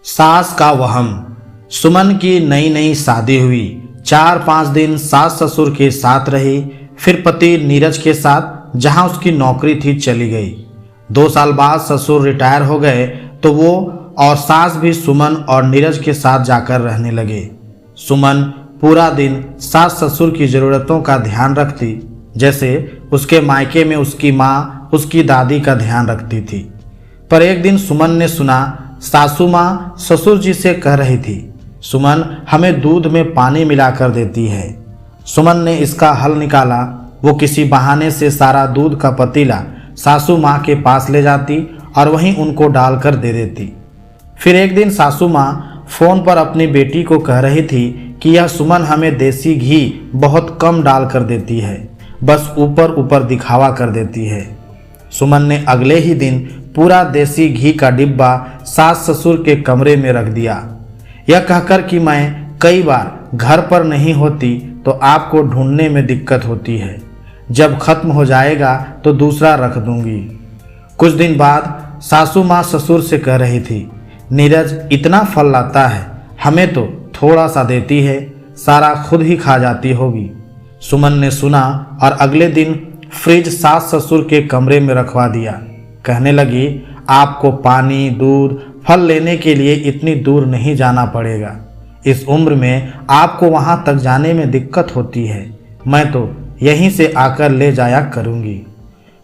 सास का वहम। सुमन की नई नई शादी हुई। 4-5 दिन सास ससुर के साथ रही, फिर पति नीरज के साथ जहां उसकी नौकरी थी चली गई। 2 साल बाद ससुर रिटायर हो गए तो वो और सास भी सुमन और नीरज के साथ जाकर रहने लगे। सुमन पूरा दिन सास ससुर की ज़रूरतों का ध्यान रखती, जैसे उसके मायके में उसकी माँ उसकी दादी का ध्यान रखती थी। पर एक दिन सुमन ने सुना सासू माँ ससुर जी से कह रही थी, सुमन हमें दूध में पानी मिलाकर देती है। सुमन ने इसका हल निकाला। वो किसी बहाने से सारा दूध का पतीला सासू माँ के पास ले जाती और वहीं उनको डालकर दे देती। फिर एक दिन सासू माँ फ़ोन पर अपनी बेटी को कह रही थी कि यह सुमन हमें देसी घी बहुत कम डाल कर देती है, बस ऊपर ऊपर दिखावा कर देती है। सुमन ने अगले ही दिन पूरा देसी घी का डिब्बा सास ससुर के कमरे में रख दिया, यह कहकर कि मैं कई बार घर पर नहीं होती तो आपको ढूंढने में दिक्कत होती है, जब खत्म हो जाएगा तो दूसरा रख दूंगी। कुछ दिन बाद सासू माँ ससुर से कह रही थी, नीरज इतना फल लाता है, हमें तो थोड़ा सा देती है, सारा खुद ही खा जाती होगी। सुमन ने सुना और अगले दिन फ्रिज सास ससुर के कमरे में रखवा दिया। कहने लगी, आपको पानी दूध फल लेने के लिए इतनी दूर नहीं जाना पड़ेगा। इस उम्र में आपको वहाँ तक जाने में दिक्कत होती है, मैं तो यहीं से आकर ले जाया करूँगी।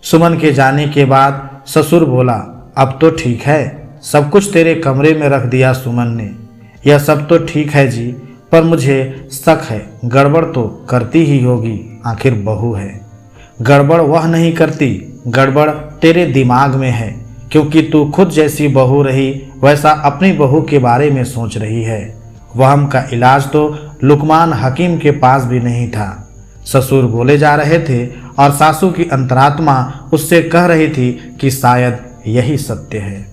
सुमन के जाने के बाद ससुर बोला, अब तो ठीक है, सब कुछ तेरे कमरे में रख दिया सुमन ने। यह सब तो ठीक है जी, पर मुझे शक है, गड़बड़ तो करती ही होगी, आखिर बहू है। गड़बड़ वह नहीं करती, गड़बड़ तेरे दिमाग में है, क्योंकि तू खुद जैसी बहू रही वैसा अपनी बहू के बारे में सोच रही है। वहम का इलाज तो लुकमान हकीम के पास भी नहीं था। ससुर बोले जा रहे थे और सासू की अंतरात्मा उससे कह रही थी कि शायद यही सत्य है।